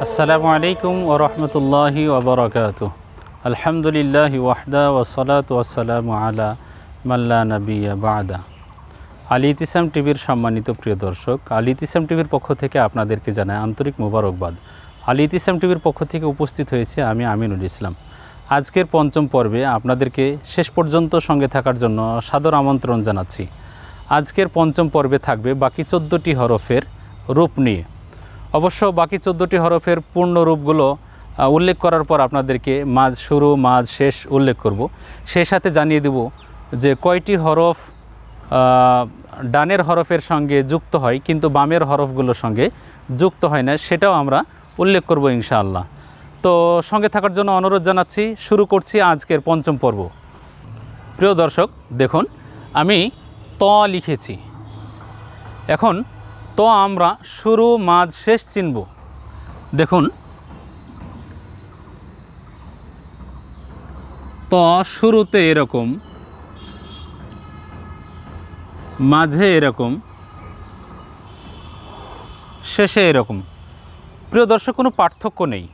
আসসালামু আলাইকুম ওয়া রাহমাতুল্লাহি ওয়া বারাকাতুহু। আলহামদুলিল্লাহি ওয়াহদা ওয়াসসালাতু ওয়াসসালামু আলা মান লা নাবিয়্যা বা'দা। আল ইতিসাম টিভির সম্মানিত প্রিয় দর্শক, আল ইতিসাম টিভির পক্ষ থেকে আপনাদেরকে জানাই আন্তরিক মোবারকবাদ। আল ইতিসাম টিভির পক্ষ থেকে উপস্থিত হয়েছে আমি আমিনুল ইসলাম। আজকের পঞ্চম পর্বে আপনাদেরকে শেষ পর্যন্ত সঙ্গে থাকার জন্য সাদর আমন্ত্রণ জানাচ্ছি। আজকের পঞ্চম পর্বে থাকবে বাকি 14টি হরফের রূপ নিয়ে। অবশ্য বাকি 14টি হরফের পূর্ণ রূপগুলো উল্লেখ করার পর আপনাদেরকে মাঝ, শুরু, মাঝ, শেষ উল্লেখ করব। সেই সাথে জানিয়ে দেব যে কয়টি হরফ ডানের হরফের সঙ্গে যুক্ত হয় কিন্তু বামের হরফগুলোর সঙ্গে যুক্ত হয় না, সেটাও আমরা উল্লেখ করব ইনশাআল্লাহ। তো সঙ্গে থাকার জন্য অনুরোধ জানাচ্ছি। শুরু করছি আজকের পঞ্চম পর্ব। প্রিয় দর্শক, দেখুন আমি ত লিখেছি। এখন তো আমরা শুরু, মাঝ, শেষ চিনব। দেখুন তো শুরুতে এরকম, মাঝে এরকম, শেষে এরকম। প্রিয় দর্শক, কোনো পার্থক্য নেই,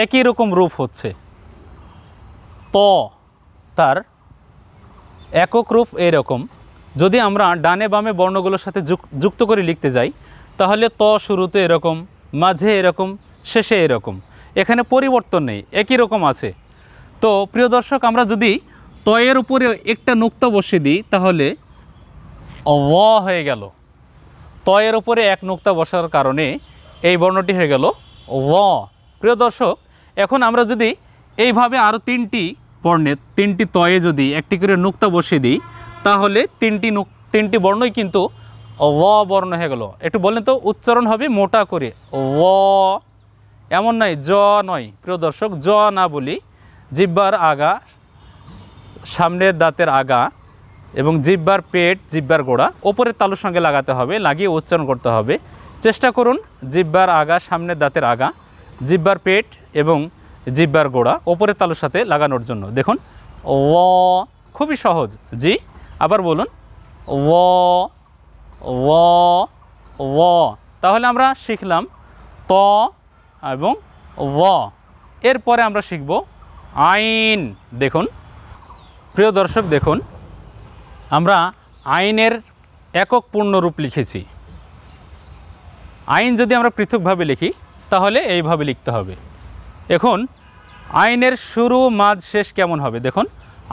একই রকম রূপ হচ্ছে। ত তার একক রূপ এরকম। যদি আমরা ডানে বামে বর্ণগুলোর সাথে যুক্ত করে লিখতে যাই তাহলে ত শুরুতে এরকম, মাঝে এরকম, শেষে এরকম। এখানে পরিবর্তন নেই, একই রকম আছে। তো প্রিয় দর্শক, আমরা যদি তয়ের উপরে একটা নুক্তা বসিয়ে দিই তাহলে ও হয়ে গেল। তয়ের উপরে এক নুক্তা বসার কারণে এই বর্ণটি হয়ে গেল ও। প্রিয় দর্শক, এখন আমরা যদি এইভাবে আরও তিনটি বর্ণে, তিনটি তয়ে যদি একটি করে নুক্তা বসিয়ে দিই তাহলে তিনটি বর্ণই কিন্তু ও বর্ণ হয়ে গেল। একটু বলেন তো, উচ্চারণ হবে মোটা করে ও, এমন নয় জ নয়। প্রিয় দর্শক, জ না বলি, জিহ্বার আগা, সামনের দাঁতের আগা এবং জিহ্বার পেট, জিহ্বার গোড়া ওপরের তালুর সঙ্গে লাগাতে হবে, লাগিয়ে উচ্চারণ করতে হবে। চেষ্টা করুন জিহ্বার আগা, সামনের দাঁতের আগা, জিহ্বার পেট এবং জিহ্বার গোড়া ওপরের তালুর সাথে লাগানোর জন্য। দেখুন ও, খুবই সহজ। জি, আবার বলুন ও ও ও। তাহলে আমরা শিখলাম ত এবং ও। এরপরে আমরা শিখব আইন। দেখুন প্রিয় দর্শক, দেখুন আমরা আইনের একক পূর্ণরূপ লিখেছি। আইন যদি আমরা পৃথকভাবে লিখি তাহলে এইভাবে লিখতে হবে। এখন আইনের শুরু, মাঝ, শেষ কেমন হবে দেখুন।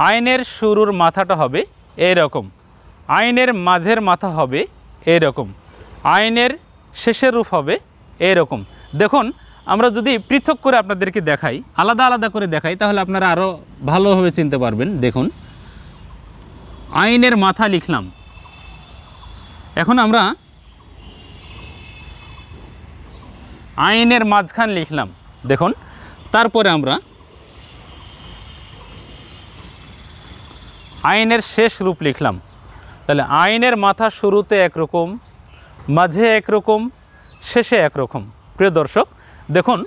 আইনের শুরুর মাথাটা হবে এইরকম, আইনের মাঝের মাথা হবে এইরকম, আইনের শেষের রূপ হবে এইরকম। দেখুন আমরা যদি পৃথক করে আপনাদেরকে দেখাই, আলাদা আলাদা করে দেখাই, তাহলে আপনারা আরও ভালোভাবে চিনতে পারবেন। দেখুন আইনের মাথা লিখলাম। এখন আমরা আইনের মাঝখান লিখলাম। দেখুন তারপরে আমরা আইনের শেষ রূপ লিখলাম। তাহলে আইনের মাথা শুরুতে একরকম, মাঝে একরকম, শেষে একরকম। প্রিয় দর্শক, দেখুন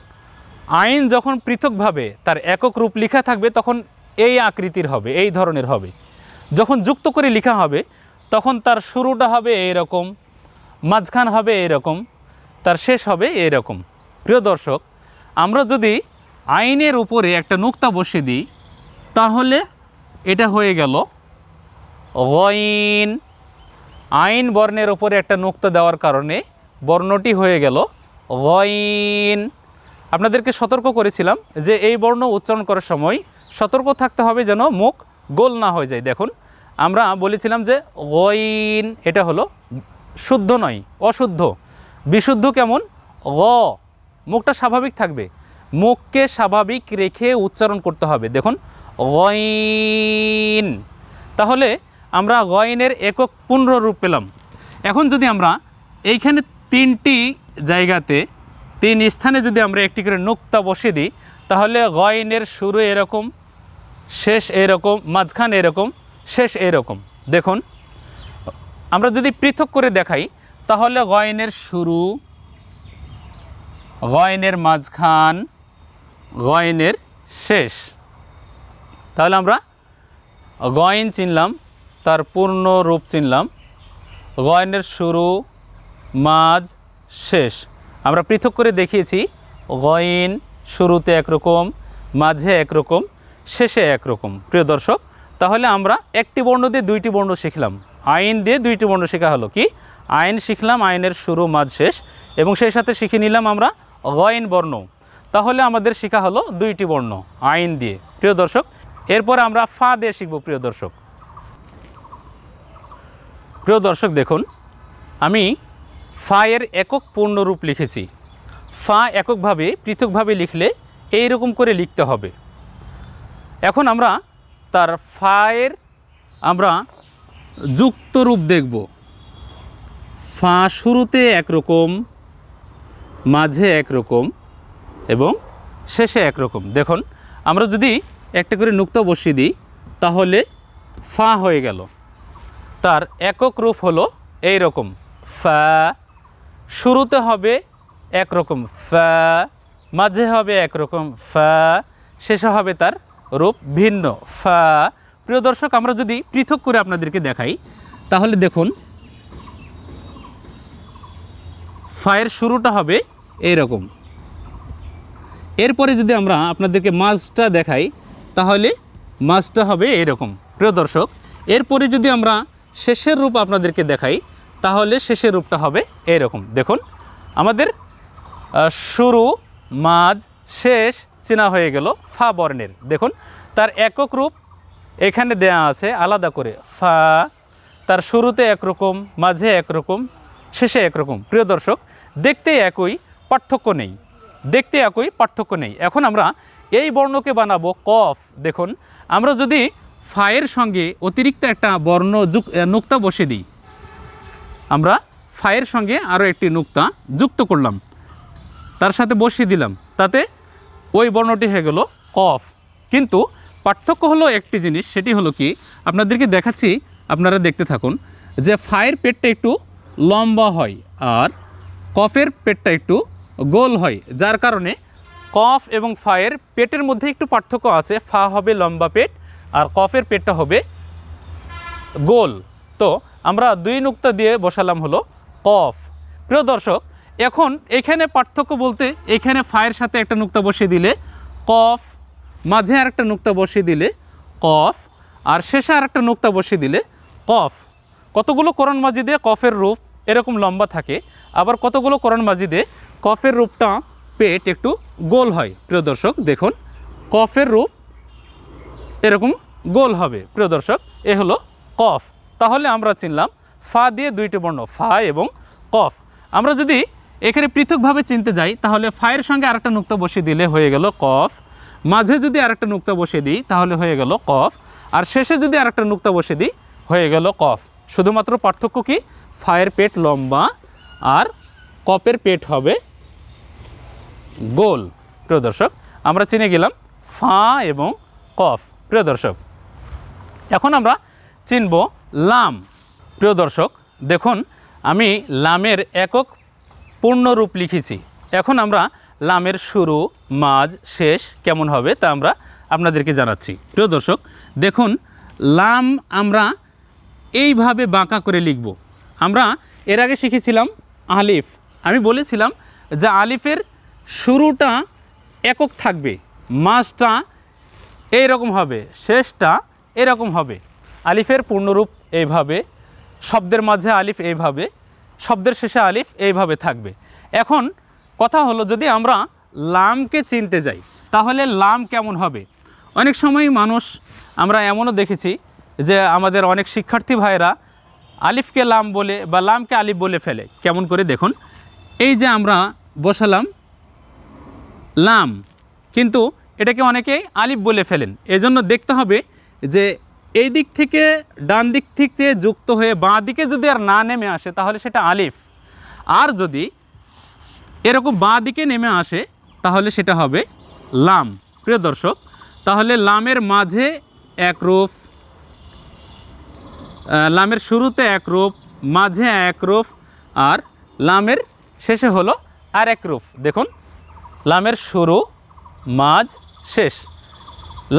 আইন যখন পৃথকভাবে তার একক রূপ লেখা থাকবে তখন এই আকৃতির হবে, এই ধরনের হবে। যখন যুক্ত করে লেখা হবে তখন তার শুরুটা হবে এইরকম, মাঝখান হবে এইরকম, তার শেষ হবে এইরকম। প্রিয় দর্শক, আমরা যদি আইনের উপরে একটা নুক্তা বসিয়ে দিই তাহলে এটা হয়ে গেল গইন। আইন বর্ণের উপরে একটা নুক্তা দেওয়ার কারণে বর্ণটি হয়ে গেল গইন। আপনাদেরকে সতর্ক করেছিলাম যে এই বর্ণ উচ্চারণ করার সময় সতর্ক থাকতে হবে যেন মুখ গোল না হয়ে যায়। দেখুন আমরা বলেছিলাম যে গইন এটা হলো শুদ্ধ নয়, অশুদ্ধ। বিশুদ্ধ কেমন? গ, মুখটা স্বাভাবিক থাকবে, মুখকে স্বাভাবিক রেখে উচ্চারণ করতে হবে। দেখুন গইন। তাহলে আমরা গইনের একক পূর্ণরূপ পেলাম। এখন যদি আমরা এইখানে তিনটি জায়গাতে, তিন স্থানে যদি আমরা একটি করে নুক্তা বসিয়ে দিই তাহলে গইনের শুরু এরকম, শেষ এরকম, মাঝখান এরকম, শেষ এরকম। দেখুন আমরা যদি পৃথক করে দেখাই তাহলে গইনের শুরু, গইনের মাঝখান, গইনের শেষ। তাহলে আমরা গইন চিনলাম, তার পূর্ণ রূপ চিনলাম, গইনের শুরু, মাঝ, শেষ। আমরা পৃথক করে দেখিয়েছি গইন শুরুতে একরকম, মাঝে একরকম, শেষে একরকম। প্রিয় দর্শক, তাহলে আমরা একটি বর্ণ দিয়ে দুইটি বর্ণ শিখলাম, আইন দিয়ে দুইটি বর্ণ শেখা হলো। কি আইন শিখলাম, আইনের শুরু মাঝ শেষ, এবং সেই সাথে শিখে নিলাম আমরা গইন বর্ণ। তাহলে আমাদের শেখা হলো দুইটি বর্ণ আইন দিয়ে। প্রিয় দর্শক, এরপরে আমরা ফা দিয়ে শিখব। প্রিয় দর্শক দেখুন, আমি ফা এর একক পূর্ণরূপ লিখেছি। ফা এককভাবে পৃথকভাবে লিখলে এই রকম করে লিখতে হবে। এখন আমরা তার ফা এর আমরা যুক্ত রূপ দেখব। ফা শুরুতে একরকম, মাঝে একরকম এবং শেষে একরকম। দেখুন, আমরা যদি একটা করে নুক্তা বসিয়ে দিই তাহলে ফা হয়ে গেল। তার একক রূপ হলো এই রকম, ফা শুরুতে হবে একরকম, ফা মাঝে হবে একরকম, ফা শেষে হবে তার রূপ ভিন্ন, ফা। প্রিয় দর্শক, আমরা যদি পৃথক করে আপনাদেরকে দেখাই তাহলে দেখুন, ফায়ের শুরুটা হবে এই রকম। এরপরে যদি আমরা আপনাদেরকে মাঝটা দেখাই তাহলে মাঝটা হবে এরকম। প্রিয় দর্শক, এরপরে যদি আমরা শেষের রূপ আপনাদেরকে দেখাই তাহলে শেষের রূপটা হবে এরকম। দেখুন, আমাদের শুরু মাঝ শেষ চেনা হয়ে গেল ফা বর্ণের। দেখুন, তার একক রূপ এখানে দেয়া আছে আলাদা করে, ফা তার শুরুতে একরকম, মাঝে একরকম, শেষে একরকম। প্রিয় দর্শক, দেখতে একই, পার্থক্য নেই। এখন আমরা এই বর্ণকে বানাবো কফ। দেখুন, আমরা যদি ফায়ের সঙ্গে অতিরিক্ত একটা বর্ণ নুক্তা বসিয়ে দিই, আমরা ফায়ের সঙ্গে আরও একটি নুক্তা যুক্ত করলাম, তার সাথে বসিয়ে দিলাম, তাতে ওই বর্ণটি হয়ে গেল কফ। কিন্তু পার্থক্য হলো একটি জিনিস, সেটি হলো কি, আপনাদেরকে দেখাচ্ছি, আপনারা দেখতে থাকুন, যে ফায়ের পেটটা একটু লম্বা হয় আর কফের পেটটা একটু গোল হয়, যার কারণে কফ এবং ফায়ের পেটের মধ্যে একটু পার্থক্য আছে। ফা হবে লম্বা পেট আর কফের পেটটা হবে গোল। তো আমরা দুই নুক্তা দিয়ে বসালাম হলো কফ। প্রিয় দর্শক, এখন এখানে পার্থক্য বলতে, এখানে ফায়ের সাথে একটা নুক্তা বসিয়ে দিলে কফ, মাঝে আর একটা নুক্তা বসিয়ে দিলে কফ, আর শেষে আর একটা নুক্তা বসিয়ে দিলে কফ। কতগুলো কোরআন মাজিদে কফের রূপ এরকম লম্বা থাকে, আবার কতগুলো কোরআন মাজিদে কফের রূপটা পেট একটু গোল হয়। প্রিয় দর্শক দেখুন, কফের রূপ এরকম গোল হবে। প্রিয় দর্শক, এ হলো কফ। তাহলে আমরা চিনলাম ফা দিয়ে দুইটি বর্ণ, ফা এবং কফ। আমরা যদি এখানে পৃথকভাবে চিনতে যাই তাহলে ফায়ের সঙ্গে আরেকটা নুক্তা বসিয়ে দিলে হয়ে গেল কফ, মাঝে যদি আরেকটা নুক্তা বসিয়ে দিই তাহলে হয়ে গেল কফ, আর শেষে যদি আরেকটা নুক্তা বসিয়ে দিই হয়ে গেল কফ। শুধুমাত্র পার্থক্য কি, ফায়ের পেট লম্বা আর কফের পেট হবে গোল। প্রিয় দর্শক, আমরা চিনে গেলাম ফা এবং কফ। প্রিয় দর্শক, এখন আমরা চিনব লাম। প্রিয় দর্শক দেখুন, আমি লামের একক পূর্ণরূপ লিখেছি। এখন আমরা লামের শুরু মাঝ শেষ কেমন হবে তা আমরা আপনাদেরকে জানাচ্ছি। প্রিয় দর্শক দেখুন, লাম আমরা এইভাবে বাঁকা করে লিখব। আমরা এর আগে শিখেছিলাম আলিফ। আমি বলেছিলাম যে আলিফের শুরুটা একক থাকবে, মাঝটা এইরকম হবে, শেষটা এরকম হবে। আলিফের পূর্ণরূপ এইভাবে, শব্দের মাঝে আলিফ এইভাবে, শব্দের শেষে আলিফ এইভাবে থাকবে। এখন কথা হলো, যদি আমরা লামকে চিনতে যাই তাহলে লাম কেমন হবে। অনেক সময় মানুষ, আমরা এমনও দেখেছি যে আমাদের অনেক শিক্ষার্থী ভাইয়েরা আলিফকে লাম বলে বা লামকে আলিফ বলে ফেলে। কেমন করে দেখুন, এই যে আমরা বসালাম লাম, কিন্তু এটাকে অনেকেই আলিফ বলে ফেলেন। এজন্য দেখতে হবে যে এই দিক থেকে ডান দিক থেকে যুক্ত হয়ে বাঁ দিকে যদি আর না নেমে আসে তাহলে সেটা আলিফ, আর যদি এরকম বাঁ দিকে নেমে আসে তাহলে সেটা হবে লাম। প্রিয় দর্শক, তাহলে লামের মাঝে এক রূপ, লামের শুরুতে এক রূপ, মাঝে এক রূপ, আর লামের শেষে হলো আর এক রূপ। দেখুন, লামের শুরু মাঝ শেষ,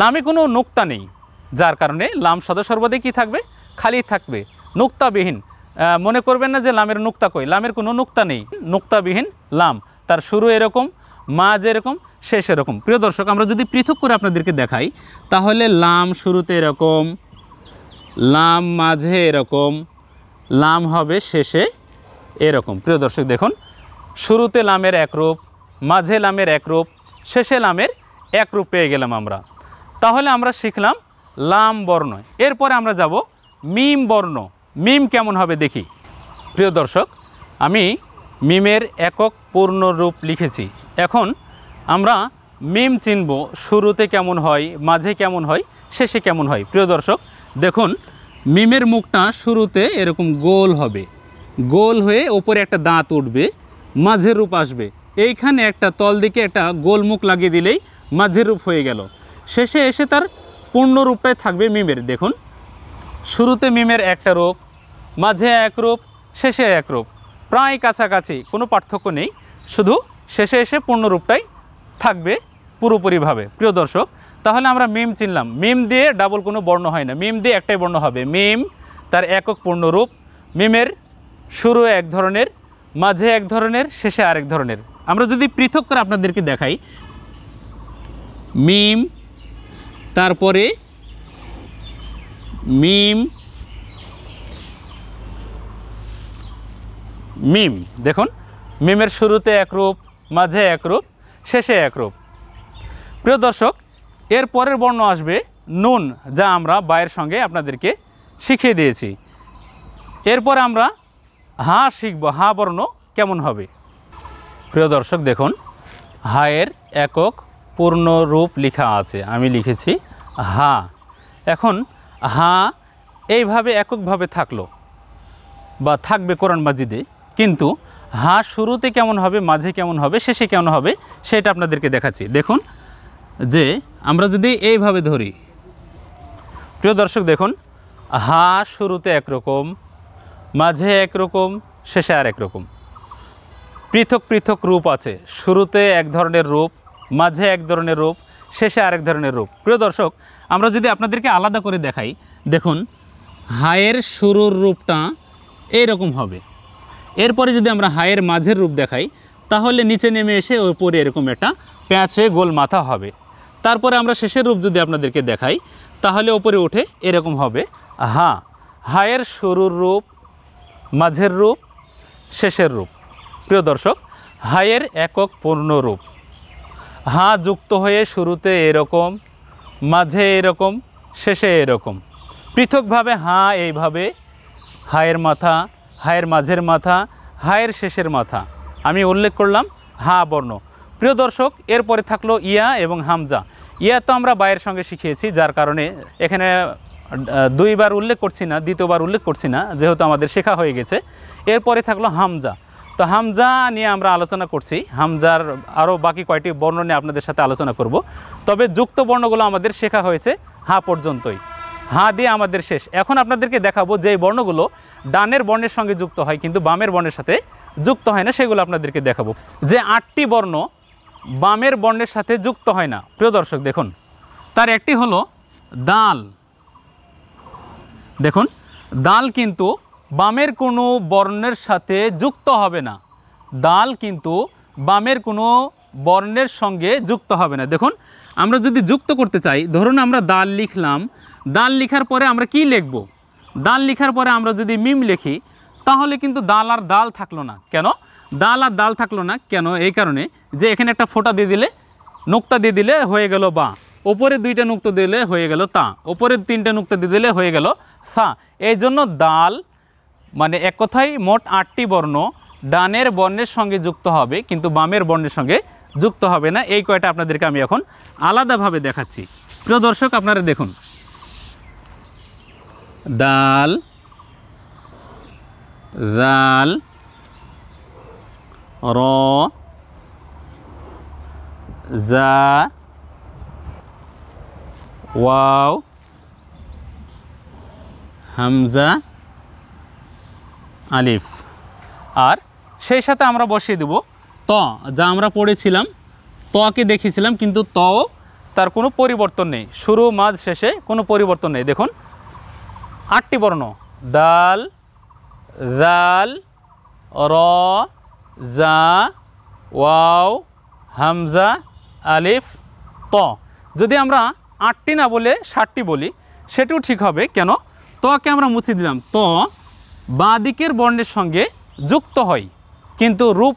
লামে কোনো নুক্তা নেই, যার কারণে লাম সদা সর্বদাই কী থাকবে, খালি থাকবে, নুক্তাবিহীন। মনে করবেন না যে লামের নুক্তা কই, লামের কোনো নুক্তা নেই, নুক্তাবিহীন লাম। তার শুরু এরকম, মা যেরকম শেষ এরকম। প্রিয় দর্শক, আমরা যদি পৃথক করে আপনাদেরকে দেখাই তাহলে লাম শুরুতে এরকম, লাম মাঝে এরকম, লাম হবে শেষে এরকম। প্রিয় দর্শক দেখুন, শুরুতে লামের একরূপ, মাঝে লামের একরূপ, শেষে লামের একরূপ পেয়ে গেলাম আমরা। তাহলে আমরা শিখলাম লাম বর্ণ। এরপরে আমরা যাব মিম বর্ণ। মিম কেমন হবে দেখি। প্রিয় দর্শক, আমি মিমের একক পূর্ণ রূপ লিখেছি। এখন আমরা মিম চিনব শুরুতে কেমন হয়, মাঝে কেমন হয়, শেষে কেমন হয়। প্রিয় দর্শক দেখুন, মিমের মুখটা শুরুতে এরকম গোল হবে, গোল হয়ে ওপরে একটা দাঁত উঠবে, মাঝের রূপ আসবে, এইখানে একটা তল দিকে একটা গোল মুখ লাগিয়ে দিলেই মাঝের রূপ হয়ে গেল। শেষে এসে তার পূর্ণ রূপটাই থাকবে মিমের। দেখুন, শুরুতে মিমের একটা রূপ, মাঝে এক রূপ, শেষে এক রূপ, প্রায় কাছাকাছি, কোনো পার্থক্য নেই, শুধু শেষে এসে পূর্ণরূপটাই থাকবে পুরোপুরিভাবে। প্রিয় দর্শক, তাহলে আমরা মিম চিনলাম। মিম দিয়ে ডাবল কোনো বর্ণ হয় না, মিম দিয়ে একটাই বর্ণ হবে, মিম, তার একক পূর্ণরূপ। মিমের শুরু এক ধরনের, মাঝে এক ধরনের, শেষে আরেক ধরনের। আমরা যদি পৃথক করে আপনাদেরকে দেখাই, মিম, তারপরে মিম, মিম। দেখুন, মিমের শুরুতে একরূপ, মাঝে একরূপ, শেষে একরূপ। প্রিয় দর্শক, এর পরের বর্ণ আসবে নুন, যা আমরা বায়ের সঙ্গে আপনাদেরকে শিখিয়ে দিয়েছি। এরপর আমরা হা শিখব। হা বর্ণ কেমন হবে। প্রিয় দর্শক দেখুন, হায়ের একক পূর্ণ রূপ লেখা আছে, আমি লিখেছি হা। এখন হা এইভাবে এককভাবে থাকলো বা থাকবে কোরআন মাজিদে, কিন্তু হা শুরুতে কেমন হবে, মাঝে কেমন হবে, শেষে কেমন হবে সেটা আপনাদেরকে দেখাচ্ছি। দেখুন, যে আমরা যদি এইভাবে ধরি, প্রিয় দর্শক দেখুন, হা শুরুতে একরকম, মাঝে একরকম, শেষে আর একরকম। পৃথক পৃথক রূপ আছে, শুরুতে এক ধরনের রূপ, মাঝে এক ধরনের রূপ, শেষে আরেক ধরনের রূপ। প্রিয় দর্শক, আমরা যদি আপনাদেরকে আলাদা করে দেখাই, দেখুন হায়ের শুরুর রূপটা এইরকম হবে। এরপরে যদি আমরা হায়ের মাঝের রূপ দেখাই, তাহলে নিচে নেমে এসে ওপরে এরকম একটা প্যাঁচ হয়ে গোল মাথা হবে। তারপরে আমরা শেষের রূপ যদি আপনাদেরকে দেখাই, তাহলে ওপরে উঠে এরকম হবে হা। হায়ের শুরুর রূপ, মাঝের রূপ, শেষের রূপ। প্রিয় দর্শক, হায়ের একক পূর্ণ রূপ। হা যুক্ত হয়ে শুরুতে এরকম, মাঝে এরকম, শেষে এরকম। পৃথকভাবে হা এইভাবে, হায়ের মাথা, হায়ের মাঝের মাথা, হায়ের শেষের মাথা, আমি উল্লেখ করলাম হা বর্ণ। প্রিয় দর্শক, এরপরে থাকলো ইয়া এবং হামজা। ইয়া তো আমরা বায়ের সঙ্গে শিখিয়েছি, যার কারণে এখানে দুইবার উল্লেখ করছি না, দ্বিতীয়বার উল্লেখ করছি না, যেহেতু আমাদের শেখা হয়ে গেছে। এরপরে থাকলো হামজা। তো হামজা নিয়ে আমরা আলোচনা করছি, হামজার আরও বাকি কয়টি বর্ণ নিয়ে আপনাদের সাথে আলোচনা করব। তবে যুক্ত বর্ণগুলো আমাদের শেখা হয়েছে হা পর্যন্তই, হা দিয়ে আমাদের শেষ। এখন আপনাদেরকে দেখাবো যে বর্ণগুলো ডানের বর্ণের সঙ্গে যুক্ত হয় কিন্তু বামের বর্ণের সাথে যুক্ত হয় না, সেগুলো আপনাদেরকে দেখাবো। যে 8টি বর্ণ বামের বর্ণের সাথে যুক্ত হয় না, প্রিয় দর্শক দেখুন, তার একটি হলো দাল। দেখুন, দাল কিন্তু বামের কোনো বর্ণের সাথে যুক্ত হবে না, দাল কিন্তু বামের কোনো বর্ণের সঙ্গে যুক্ত হবে না। দেখুন, আমরা যদি যুক্ত করতে চাই, ধরুন আমরা দাল লিখলাম, দাল লেখার পরে আমরা কি লিখব, দাল লেখার পরে আমরা যদি মিম লিখি, তাহলে কিন্তু দাল আর দাল থাকলো না। কেন দাল আর দাল থাকলো না? কেন? এই কারণে যে এখানে একটা ফোঁটা দিয়ে দিলে, নুক্তা দিয়ে দিলে হয়ে গেল বা, ওপরে 2টা নুক্তা দিলে হয়ে গেল তা, ওপরে 3টে নুক্তা দিয়ে দিলে হয়ে গেল সা। এই জন্য দাল মানে এক কথায় মোট 8টি বর্ণ ডানের বর্ণের সঙ্গে যুক্ত হবে, কিন্তু বামের বর্ণের সঙ্গে যুক্ত হবে না। এই কয়টা আপনাদেরকে আমি এখন আলাদাভাবে দেখাচ্ছি। প্রিয় দর্শক, আপনারা দেখুন, দাল, জাল, র, জা, ওয়াও, হামজা, আলিফ। আর সেই সাথে আমরা বসিয়ে দেব ত, যা আমরা পড়েছিলাম, তকে দেখিয়েছিলাম, কিন্তু তও তার কোনো পরিবর্তন নেই, শুরু মাঝ শেষে কোনো পরিবর্তন নেই। দেখুন 8টি বর্ণ, দাল, জাল, র, জা, ওয়াও, হামজা আলিফ ত। যদি আমরা 8টি না বলে 7টি বলি সেটাও ঠিক হবে। কেন? তকে আমরা মুছে দিলাম। ত বাঁ দিকের বর্ণের সঙ্গে যুক্ত হয়, কিন্তু রূপ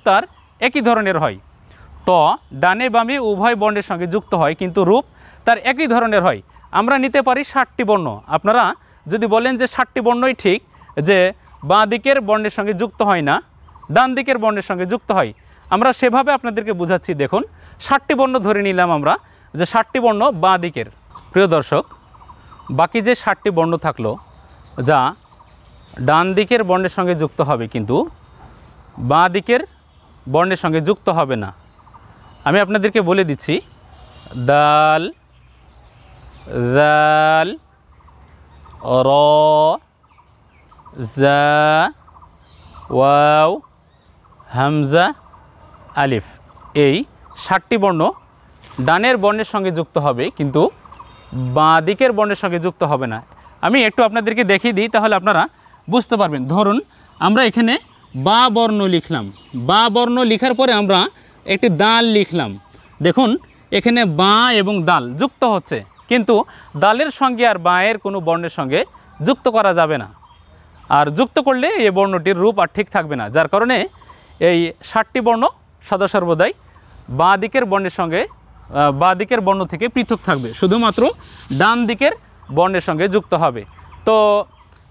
তার একই ধরনের হয়। ত ডানে বামে উভয় বর্ণের সঙ্গে যুক্ত হয়, কিন্তু রূপ তার একই ধরনের হয়। আমরা নিতে পারি 7টি বর্ণ। আপনারা যদি বলেন যে 7টি বর্ণই ঠিক, যে বাঁ দিকের বর্ণের সঙ্গে যুক্ত হয় না, ডান দিকের বর্ণের সঙ্গে যুক্ত হয়, আমরা সেভাবে আপনাদেরকে বোঝাচ্ছি। দেখুন 7টি বর্ণ ধরে নিলাম আমরা, যে 7টি বর্ণ বাঁ দিকের। প্রিয় দর্শক, বাকি যে 7টি বর্ণ থাকলো যা ডান দিকের বর্ণের সঙ্গে যুক্ত হবে, কিন্তু বাঁ দিকের বর্ণের সঙ্গে যুক্ত হবে না। আমি আপনাদেরকে বলে দিচ্ছি। দাল, জাল, র, জা, ওয়াও, হামজা, আলিফ। এই 7টি বর্ণ ডানের বর্ণের সঙ্গে যুক্ত হবে, কিন্তু বাঁ দিকের বর্ণের সঙ্গে যুক্ত হবে না। আমি একটু আপনাদেরকে দেখিয়ে দিই, তাহলে আপনারা বুঝতে পারবেন। ধরুন আমরা এখানে বা বর্ণ লিখলাম, বা বর্ণ লিখার পরে আমরা একটি দাল লিখলাম। দেখুন এখানে বা এবং দাল যুক্ত হচ্ছে, কিন্তু দালের সঙ্গে আর বায়ের কোনো বর্ণের সঙ্গে যুক্ত করা যাবে না। আর যুক্ত করলে এই বর্ণটির রূপ আর ঠিক থাকবে না। যার কারণে এই 7টি বর্ণ সদা সর্বদাই বাঁ দিকের বর্ণের সঙ্গে, বাঁ দিকের বর্ণ থেকে পৃথক থাকবে, শুধুমাত্র ডান দিকের বর্ণের সঙ্গে যুক্ত হবে। তো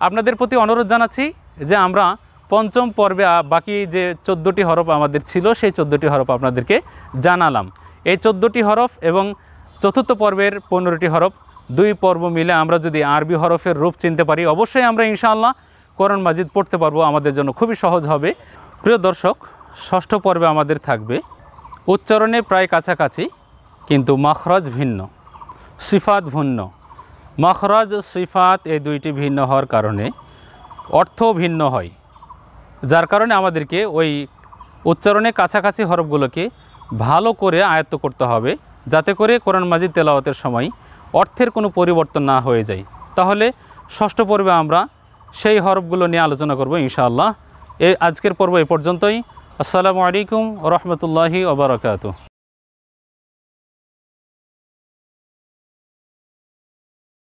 আপনাদের প্রতি অনুরোধ জানাচ্ছি যে আমরা পঞ্চম পর্বে বাকি যে 14টি হরফ আমাদের ছিল, সেই 14টি হরফ আপনাদেরকে জানালাম। এই 14টি হরফ এবং চতুর্থ পর্বের 15টি হরফ, 2 পর্ব মিলে আমরা যদি আরবি হরফের রূপ চিনতে পারি, অবশ্যই আমরা ইনশাআল্লাহ কোরআন মাজিদ পড়তে পারবো। আমাদের জন্য খুবই সহজ হবে। প্রিয় দর্শক, ষষ্ঠ পর্বে আমাদের থাকবে উচ্চারণে প্রায় কাছাকাছি, কিন্তু মাখরাজ ভিন্ন, সিফাত ভিন্ন। মাখরাজ সিফাত এই দুইটি ভিন্ন হওয়ার কারণে অর্থ ভিন্ন হয়। যার কারণে আমাদেরকে ওই উচ্চারণে কাছাকাছি হরফগুলোকে ভালো করে আয়ত্ত করতে হবে, যাতে করে কোরআন মাজিদ তেলাওয়াতের সময় অর্থের কোনো পরিবর্তন না হয়ে যায়। তাহলে ষষ্ঠ পর্বে আমরা সেই হরফগুলো নিয়ে আলোচনা করব ইনশাআল্লাহ। আজকের পর্ব এ পর্যন্তই। আসসালামু আলাইকুম ওয়া রাহমাতুল্লাহি ওয়া বারাকাতুহু।